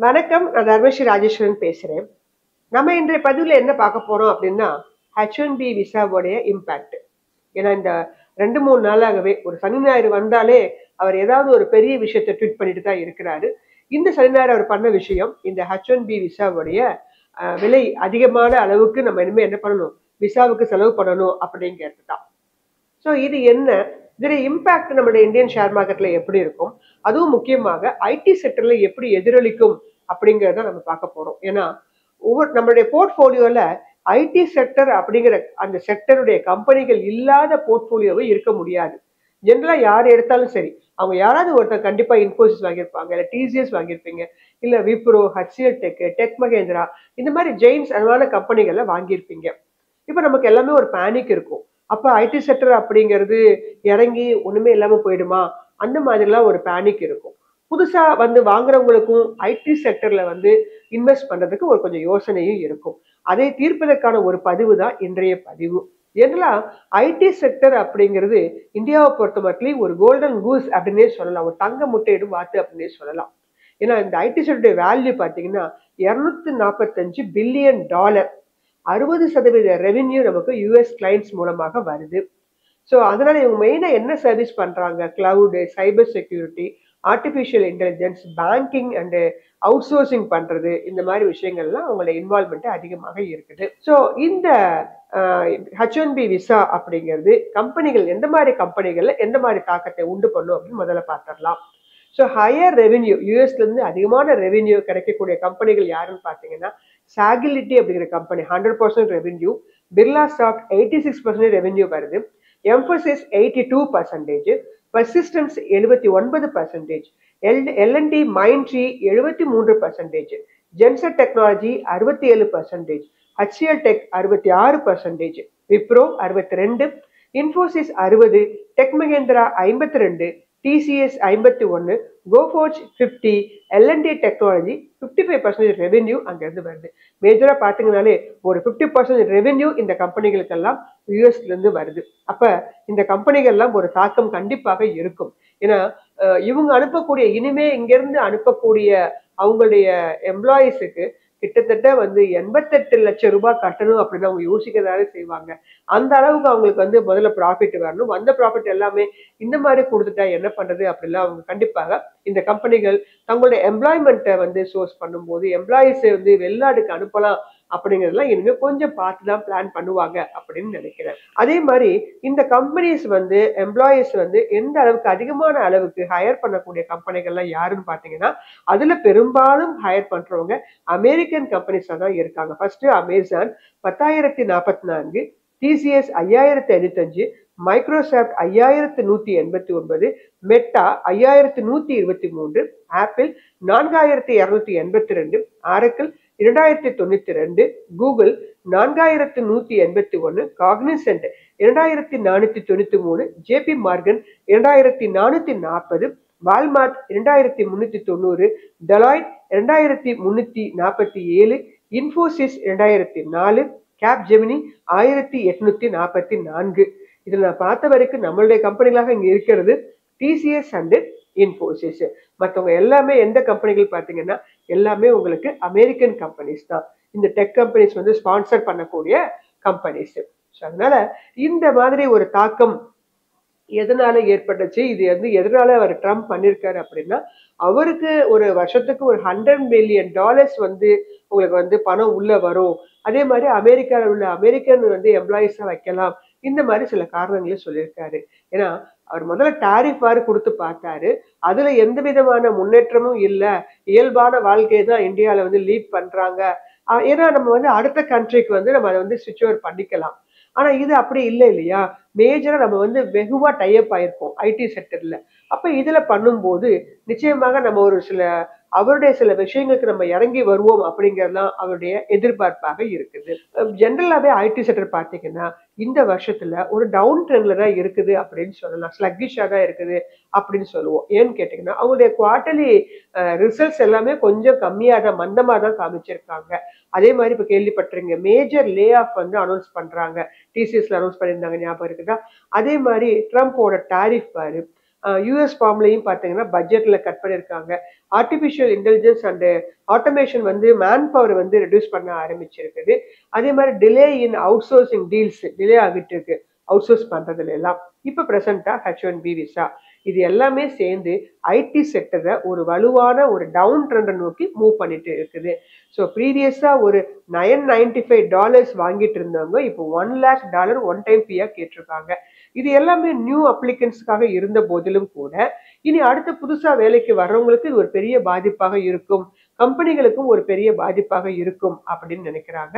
வணக்கம். நான் தர்மஸ்ரீ ராஜேஸ்வரன் பேசுறேன். நம்ம இன்றைய பதிவுல என்ன பார்க்க போறோம் அப்படின்னா, H1B விசாவுடைய இம்பாக்ட். ஏன்னா இந்த 2, 3 நாளாகவே ஒரு சனி, ஞாயிறு வந்தாலே அவர் ஏதாவது ஒரு பெரிய விஷயத்த ட்வீட் பண்ணிட்டு தான் இருக்கிறாரு. இந்த சனி, ஞாயிறு அவர் பண்ண விஷயம் இந்த H1B விசாவுடைய விலை அதிகமான அளவுக்கு நம்ம இனிமே என்ன பண்ணணும்? விசாவுக்கு செலவு பண்ணணும் அப்படிங்கிறது தான். ஸோ இது என்ன? இதோட இம்பாக்ட் நம்மளுடைய இந்தியன் ஷேர் மார்க்கெட்ல எப்படி இருக்கும்? அதுவும் முக்கியமாக ஐடி செக்டர்ல எப்படி எதிரொலிக்கும் அப்படிங்கிறத நம்ம பார்க்க போறோம். ஏன்னா, நம்மளுடைய போர்ட்ஃபோலியோல ஐடி செக்டர் அப்படிங்கிற அந்த செக்டருடைய கம்பெனிகள் இல்லாத போர்ட்ஃபோலியோவே இருக்க முடியாது. ஜெனரலா யார் எடுத்தாலும் சரி, அவங்க யாராவது ஒருத்தர் கண்டிப்பா இன்ஃபோசிஸ் வாங்கியிருப்பாங்க, இல்ல டிசிஎஸ் வாங்கியிருப்பீங்க, இல்ல Wipro, HCL Tech, Tech Mahindra இந்த மாதிரி ஜெயின்ஸ் அளவான கம்பெனிகளை வாங்கியிருப்பீங்க. இப்ப நமக்கு எல்லாமே ஒரு பேனிக் இருக்கும். அப்ப ஐடி செக்டர் அப்படிங்கிறது இறங்கி ஒண்ணுமே இல்லாம போயிடுமா? அந்த மாதிரிலாம் ஒரு பேனிக் இருக்கும். புதுசா வந்து வாங்குறவங்களுக்கும் ஐடி செக்டர்ல வந்து இன்வெஸ்ட் பண்றதுக்கு ஒரு கொஞ்சம் யோசனையும் இருக்கும். அதை தீர்ப்பதற்கான ஒரு பதிவு தான் இன்றைய பதிவு. ஜெனரலா ஐடி செக்டர் அப்படிங்கிறது இந்தியாவை பொறுத்தமட்டிலும் ஒரு கோல்டன் கூஸ் அப்படின்னே சொல்லலாம். ஒரு தங்க முட்டையிடும் வாத்து அப்படின்னே சொல்லலாம். ஏன்னா இந்த ஐடி செக்டருடைய வேல்யூ பாத்தீங்கன்னா $245 பில்லியன். 60% ரெவென்யூ நமக்கு யூஎஸ் கிளைண்ட்ஸ் மூலமாக வருது. ஸோ அதனால இவங்க மெயினா என்ன சர்வீஸ் பண்றாங்க? Cloud, cyber security, artificial intelligence, banking and outsourcing பண்றது இந்த மாதிரி விஷயங்கள்லாம் அவங்களோட இன்வால்மெண்ட் அதிகமாக இருக்குது. ஸோ இந்த H1B விசா அப்படிங்கிறது கம்பெனிகள் எந்த மாதிரி கம்பெனிகள்ல எந்த மாதிரி தாக்கத்தை உண்டு பண்ணும் அப்படின்னு முதல்ல பார்த்துடலாம். ஸோ ஹையர் ரெவென்யூ யூஎஸ்ல இருந்து அதிகமான ரெவென்யூ கிடைக்கக்கூடிய கம்பெனிகள் யாருன்னு பார்த்தீங்கன்னா சாகிலிட்டி அப்படிங்கிற company 100% revenue, Birlasoft 86% revenue வருது, Mphasis 82%, Persistent 79%, L&T Mindtree 73%, Zensar technology 67%, HCL tech 66%, Wipro 62, Infosys 60, tech Mahindra 52, TCS 51, Coforge 50, L&T technology 55% revenue அங்கிருந்து வருது. மேஜரா பாத்தீங்கன்னாலே ஒரு 50% ரெவென்யூ இந்த கம்பெனிகளுக்கெல்லாம் யூஎஸ்ல இருந்து வருது. அப்ப இந்த கம்பெனிகள் எல்லாம் ஒரு தாக்கம் கண்டிப்பாக இருக்கும். ஏன்னா இவங்க அனுப்பக்கூடிய இனிமே இங்க இருந்து அனுப்பக்கூடிய அவங்களுடைய எம்ப்ளாயிஸுக்கு கிட்டத்தட்ட வந்து 88 லட்சம் ரூபாய் கட்டணும் அப்படின்னு அவங்க யோசிக்கிறதாவே செய்வாங்க. அந்த அளவுக்கு அவங்களுக்கு வந்து முதல்ல ப்ராஃபிட் வரணும். வந்த ப்ராஃபிட் எல்லாமே இந்த மாதிரி கொடுத்துட்டா என்ன பண்றது அப்படிலாம் அவங்க கண்டிப்பாக இந்த கம்பெனிகள் தங்களுடைய எம்ப்ளாய்மெண்ட்டை வந்து சோர்ஸ் பண்ணும்போது எம்ப்ளாயிஸை வந்து வெளிநாடுக்கு அனுப்பலாம் அப்படிங்கிறதுலாம் இனிமே கொஞ்சம் பார்த்து தான் பிளான் பண்ணுவாங்க அப்படின்னு நினைக்கிறேன். அதே மாதிரி இந்த கம்பெனிஸ் வந்து எம்ப்ளாயிஸ் வந்து எந்த அளவுக்கு அதிகமான அளவுக்கு ஹையர் பண்ணக்கூடிய கம்பெனிகள்லாம் யாருன்னு பாத்தீங்கன்னா அதுல பெரும்பாலும் ஹையர் பண்றவங்க அமெரிக்கன் கம்பெனிஸா தான் இருக்காங்க. First Amazon 10,044, TCS 5,055, Microsoft 5,189, Meta 5,123, Apple 4,282, Oracle 2,092, Google 4,181, Cognizant 2,493, JP Morgan 2,440, Walmart 2,390, Deloitte 2,347, Infosys 2,004, Capgemini 1,844. இதுல நான் பார்த்த வரைக்கும் நம்மளுடைய கம்பெனிகளாக இங்க இருக்கிறது டிசிஎஸ் அண்ட் இன்ஃபோசிஸ். மற்றவங்க எல்லாமே எந்த கம்பெனிகள் பார்த்தீங்கன்னா எல்லாமே உங்களுக்கு அமெரிக்கன் கம்பெனிஸ் தான். இந்த டெக் கம்பெனிஸ் வந்து ஸ்பான்சர் பண்ணக்கூடிய கம்பெனிஸ். அதனால இந்த மாதிரி ஒரு தாக்கம் எதனால ஏற்பட்டுச்சு? இது வந்து எதனால அவர் ட்ரம்ப் பண்ணிருக்காரு அப்படின்னா அவருக்கு ஒரு வருஷத்துக்கு ஒரு $100 மில்லியன் வந்து உங்களுக்கு வந்து பணம் உள்ள வரும். அதே மாதிரி அமெரிக்காவில் உள்ள அமெரிக்கன் வந்து எம்ப்ளாயிஸா வைக்கலாம். இந்த மாதிரி சில காரணங்களை சொல்லியிருக்காரு. ஏன்னா அவர் முதல்ல டாரிஃப் கொடுத்து பார்த்தாரு. அதுல எந்த விதமான முன்னேற்றமும் இல்ல. இயல்பான வாழ்க்கையை தான் இந்தியாவில வந்து லீட் பண்றாங்க. ஏன்னா நம்ம வந்து அடுத்த கண்ட்ரிக்கு வந்து நம்ம அதை வந்து ஸ்விட்ச் ஓவர் பண்ணிக்கலாம். ஆனா இது அப்படி இல்லை இல்லையா? மேஜரா நம்ம வந்து வெகுவா டைப் ஆயிருப்போம் ஐடி செக்டர்ல. அப்ப இதுல பண்ணும்போது நிச்சயமாக நம்ம ஒரு அவருடைய சில விஷயங்களுக்கு நம்ம இறங்கி வருவோம் அப்படிங்கறதுதான் அவருடைய எதிர்பார்ப்பாக இருக்குது. ஜென்ரலாவே ஐடி செக்டர் பாத்தீங்கன்னா இந்த வருஷத்துல ஒரு டவுன் ட்ரெண்ட்ல தான் இருக்குது அப்படின்னு சொல்லலாம். ஸ்லக்கிஷா தான் இருக்குது அப்படின்னு சொல்லுவோம். ஏன்னு கேட்டீங்கன்னா அவங்களுடைய குவார்டர்லி ரிசல்ட்ஸ் எல்லாமே கொஞ்சம் கம்மியா தான் மந்தமா தான் காமிச்சிருக்காங்க. அதே மாதிரி இப்ப கேள்விப்பட்டிருங்க மேஜர் லே ஆஃப் வந்து அனௌன்ஸ் பண்றாங்க. டிசிஎஸ்ல அனௌன்ஸ் பண்ணியிருந்தாங்க ஞாபகம் இருக்குதா? அதே மாதிரி ட்ரம்போட டாரிஃப் பாரு. யூஎஸ் ஃபார்ம்லையும் பார்த்தீங்கன்னா பட்ஜெட்ல கட் பண்ணியிருக்காங்க. ஆர்டிஃபிஷியல் இன்டெலிஜென்ஸ் அண்ட் ஆட்டோமேஷன் வந்து மேன் பவர் வந்து ரெடியூஸ் பண்ண ஆரம்பிச்சிருக்குது. அதே மாதிரி delay in out sourcing deals delay ஆகிட்டு இருக்கு அவுட் சோர்ஸ் பண்றதுல எல்லாம். இப்ப பிரசன்டா H1B விசா இது எல்லாமே சேர்ந்து ஐடி செக்டரை ஒரு வலுவான ஒரு டவுன் ட்ரெண்டை நோக்கி மூவ் பண்ணிட்டு இருக்குது. ஸோ ப்ரீவியஸா ஒரு $995 வாங்கிட்டு இருந்தவங்க இப்போ $1,00,000 ஒன் டைம் ஃபீயா கேட்டிருக்காங்க. இது எல்லாமே நியூ அப்ளிகன்ஸ்க்காக இருந்த போதிலும் கூட இனி அடுத்த புதுசா வேலைக்கு வர்றவங்களுக்கு இது ஒரு பெரிய பாதிப்பாக இருக்கும், கம்பெனிகளுக்கும் ஒரு பெரிய பாதிப்பாக இருக்கும் அப்படின்னு நினைக்கிறாங்க.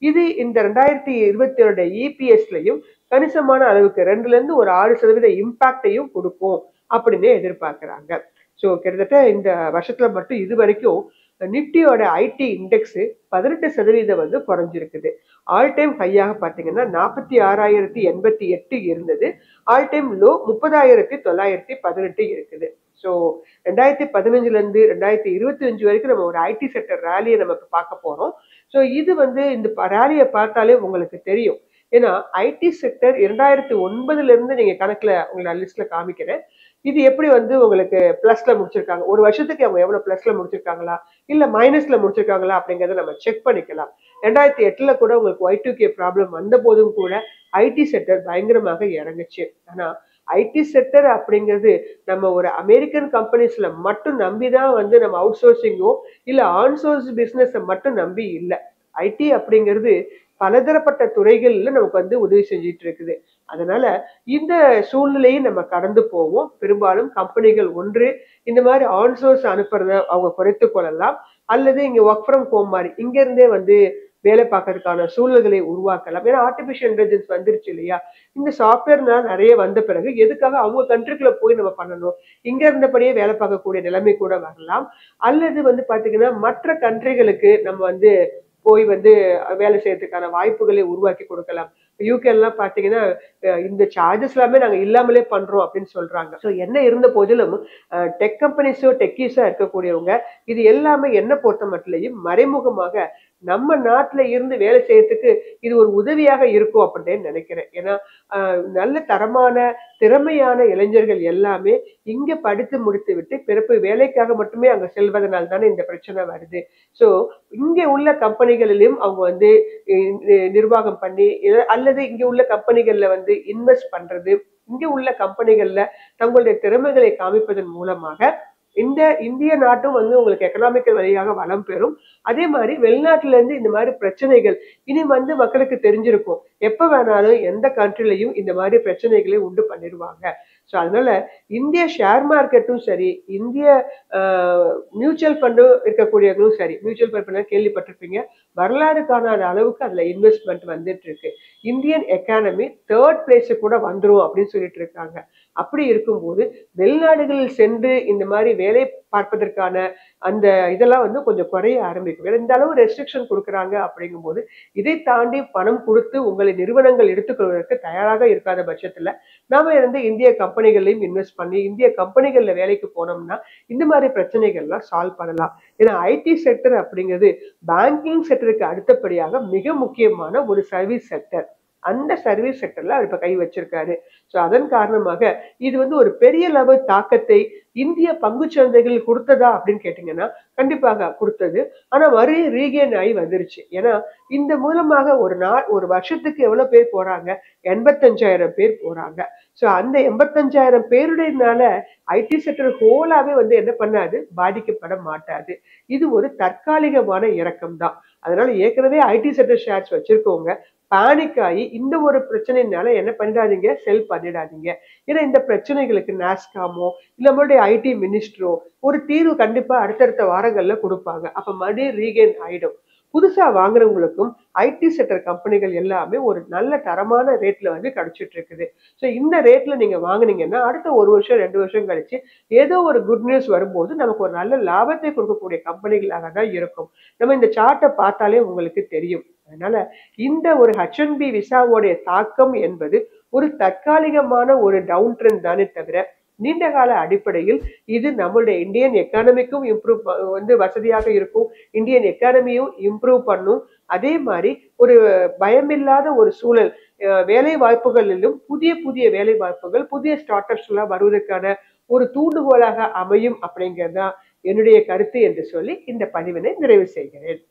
இது இந்த 2027 இபிஎஸ்லயும் கணிசமான அளவுக்கு 2ல இருந்து ஒரு 6% இம்பாக்டையும் கொடுக்கும் அப்படின்னு எதிர்பார்க்கிறாங்க. ஸோ கிட்டத்தட்ட இந்த வருஷத்துல மட்டும் இது வரைக்கும் நிப்டியோட ஐடி இண்டெக்ஸ் 18% வந்து குறைஞ்சிருக்குது. ஆல் டைம் ஹையாக பார்த்தீங்கன்னா 46,088 இருந்தது. ஆல் டைம் லோ 30,918 இருக்குது. ஸோ 2015 2025 வரைக்கும் நம்ம ஒரு ஐடி செக்டர் ரேலியை நமக்கு பார்க்க போறோம். ஸோ இது வந்து இந்த ரேலியை பார்த்தாலே உங்களுக்கு தெரியும். ஏன்னா ஐடி செக்டர் 2009 நீங்க கணக்குல உங்களை லிஸ்ட்ல காமிக்கிறேன். இது எப்படி வந்து உங்களுக்கு பிளஸ்ல முடிச்சிருக்காங்க, ஒரு வருஷத்துக்கு அவங்க எவ்வளவு பிளஸ்ல முடிச்சிருக்காங்களா இல்ல மைனஸ்ல முடிச்சிருக்காங்களா அப்படிங்கறத நம்ம செக் பண்ணிக்கலாம். 2008 கூட உங்களுக்கு Y2K ப்ராப்ளம் வந்த போதும் கூட ஐடி செக்டர் பயங்கரமாக இறங்குச்சு. ஆனா ஐடி செக்டர் அப்படிங்கிறது நம்ம ஒரு அமெரிக்கன் கம்பெனிஸ்ல மட்டும் நம்பிதான் வந்து நம்ம அவுட் சோர்சிங்கோ இல்ல ஆன் சோர்ஸ் பிசினஸ் மட்டும் நம்பி இல்லை. ஐடி அப்படிங்கிறது பலதரப்பட்ட துறைகள்ல நமக்கு வந்து உதவி செஞ்சிட்டு இருக்குது. அதனால இந்த சூழ்நிலையை நம்ம கடந்து போவோம். பெரும்பாலும் கம்பெனிகள் ஒன்று இந்த மாதிரி ஆன் சோர்ஸ் அனுப்புறத அவங்க குறைத்து கொள்ளலாம், அல்லது இங்க ஒர்க் ஃப்ரம் ஹோம் மாதிரி இங்க இருந்தே வந்து வேலை பார்க்கறதுக்கான சூழல்களை உருவாக்கலாம். ஏன்னா ஆர்டிபிஷியல் இன்டெலிஜென்ஸ் வந்துருச்சு இல்லையா, இந்த சாஃப்ட்வேர்னால நிறைய வந்த பிறகு எதுக்காக அவங்க கண்ட்ரிக்குள்ள போய் நம்ம பண்ணணும், இங்க இருந்தபடியே வேலை பார்க்கக்கூடிய நிலைமை கூட வரலாம். அல்லது வந்து பாத்தீங்கன்னா மற்ற கண்ட்ரிகளுக்கு நம்ம வந்து போய் வந்து வேலை செய்யறதுக்கான வாய்ப்புகளை உருவாக்கி கொடுக்கலாம். யூகே எல்லாம் பாத்தீங்கன்னா இந்த சார்ஜஸ் எல்லாமே நாங்க இல்லாமலே பண்றோம் அப்படின்னு சொல்றாங்க. ஸோ என்ன இருந்த போதிலும் டெக் கம்பெனிஸோ டெக்கீஸா இருக்கக்கூடியவங்க இது எல்லாமே என்ன பொறுத்த மட்டும் மறைமுகமாக நம்ம நாட்டுல இருந்து வேலை செய்யறதுக்கு இது ஒரு உதவியாக இருக்கும் அப்படின்னு நினைக்கிறேன். ஏன்னா நல்ல தரமான திறமையான இளைஞர்கள் எல்லாமே இங்க படித்து முடித்து விட்டு பிறப்பு வேலைக்காக மட்டுமே அங்க செல்வதனால் தானே இந்த பிரச்சனை வருது. ஸோ இங்க உள்ள கம்பெனிகளிலும் அவங்க வந்து நிர்வாகம் பண்ணி அல்லது இங்க உள்ள கம்பெனிகள்ல வந்து இன்வெஸ்ட் பண்றது, இங்க உள்ள கம்பெனிகள்ல தங்களுடைய திறமைகளை காமிப்பதன் மூலமாக இந்த இந்திய நாட்டும் வந்து உங்களுக்கு எக்கனாமிக்கல் வழியாக வளம் பெறும். அதே மாதிரி வெளிநாட்டுல இருந்து இந்த மாதிரி பிரச்சனைகள் இனி வந்து மக்களுக்கு தெரிஞ்சிருக்கும். எப்ப வேணாலும் எந்த கண்ட்ரிலையும் இந்த மாதிரி பிரச்சனைகளை உண்டு பண்ணிடுவாங்க. ஸோ அதனால இந்திய ஷேர் மார்க்கெட்டும் சரி, இந்திய மியூச்சுவல் ஃபண்டும் இருக்கக்கூடியவங்களும் சரி, மியூச்சுவல் ஃபண்ட் கேள்விப்பட்டிருப்பீங்க, வரலாறு காணாத அளவுக்கு அதுல இன்வெஸ்ட்மெண்ட் வந்துட்டு இருக்கு. இந்தியன் எக்கானமி 3rd பிளேஸ் கூட வந்துரும் அப்படின்னு சொல்லிட்டு இருக்காங்க. அப்படி இருக்கும்போது வெளிநாடுகளில் சென்று இந்த மாதிரி வேலை பார்ப்பதற்கான அந்த இதெல்லாம் வந்து கொஞ்சம் குறைய ஆரம்பிக்கும். இந்த அளவு ரெஸ்ட்ரிக்ஷன் கொடுக்குறாங்க அப்படிங்கும் போது இதை தாண்டி பணம் கொடுத்து உங்களை நிறுவனங்கள் எடுத்துக்கொள்வதற்கு தயாராக இருக்காத பட்சத்துல நாம இருந்து இந்திய கம்பெனிகளையும் இன்வெஸ்ட் பண்ணி இந்திய கம்பெனிகள்ல வேலைக்கு போனோம்னா இந்த மாதிரி பிரச்சனைகள்லாம் சால்வ் பண்ணலாம். ஏன்னா ஐடி செக்டர் அப்படிங்கிறது பேங்கிங் செக்டருக்கு அடுத்தபடியாக மிக முக்கியமான ஒரு சர்வீஸ் செக்டர். அந்த சர்வீஸ் செக்டர்ல அவர் இப்ப கை வச்சிருக்காரு. ஸோ அதன் காரணமாக இது வந்து ஒரு பெரிய லெவல் தாக்கத்தை இந்திய பங்குச்சந்தைகள் கொடுத்ததா அப்படின்னு கேட்டீங்கன்னா கண்டிப்பாக கொடுத்தது. ஆனா வரி ரீகெயின் ஆகி வந்துருச்சு. ஏன்னா இந்த மூலமாக ஒரு வருஷத்துக்கு எவ்வளவு பேர் போறாங்க, 85,000 பேர் போறாங்க. ஸோ அந்த 85,000 பேருடையனால ஐடி செக்டர் ஹோலாவே வந்து என்ன பண்ணாது, பாதிக்கப்பட மாட்டாது. இது ஒரு தற்காலிகமான இறக்கம் தான். அதனால ஏற்கனவே ஐடி செக்டர் ஷேர்ஸ் வச்சிருக்கவங்க பேனிக் ஆகி இந்த ஒரு பிரச்சனைனால என்ன பண்ணிடாதீங்க, செல் பண்ணிடாதீங்க. ஏன்னா இந்த பிரச்சனைகளுக்கு நாஸ்காமோ இல்ல நம்மளுடைய ஐடி மினிஸ்டரோ ஒரு தீர்வு கண்டிப்பா அடுத்தடுத்த வாரங்கள்ல கொடுப்பாங்க. அப்ப மறுபடியும் ரீகெயின் ஆயிடும். புதுசா வாங்குறவங்களுக்கும் ஐடி செக்டர் கம்பெனிகள் எல்லாமே ஒரு நல்ல தரமான ரேட்ல வந்து கிடைச்சிட்டு இருக்குது. ஸோ இந்த ரேட்ல நீங்க வாங்குனீங்கன்னா அடுத்த 1 வருஷம் 2 வருஷம் கழிச்சு ஏதோ ஒரு குட் நியூஸ் வரும்போது நமக்கு ஒரு நல்ல லாபத்தை கொடுக்கக்கூடிய கம்பெனிகளாக தான் இருக்கும். நம்ம இந்த சார்ட்டை பார்த்தாலே உங்களுக்கு தெரியும். அதனால இந்த ஒரு H1B விசாவோடைய தாக்கம் என்பது ஒரு தற்காலிகமான ஒரு டவுன் ட்ரெண்ட் தானே தவிர நீண்ட கால அடிப்படையில் இது நம்மளுடைய இந்தியன் எக்கானமிக்கும் இம்ப்ரூவ் வந்து வசதியாக இருக்கும், இந்தியன் எக்கானமியும் இம்ப்ரூவ் பண்ணும். அதே மாதிரி ஒரு பயமில்லாத ஒரு சூழல், வேலை வாய்ப்புகளிலும் புதிய புதிய வேலை வாய்ப்புகள், புதிய ஸ்டார்ட் அப்ஸ் எல்லாம் வருவதற்கான ஒரு தூண்டுகோலாக அமையும் அப்படிங்கிறது தான் என்னுடைய கருத்து என்று சொல்லி இந்த பதிவினை நிறைவு செய்கிறேன்.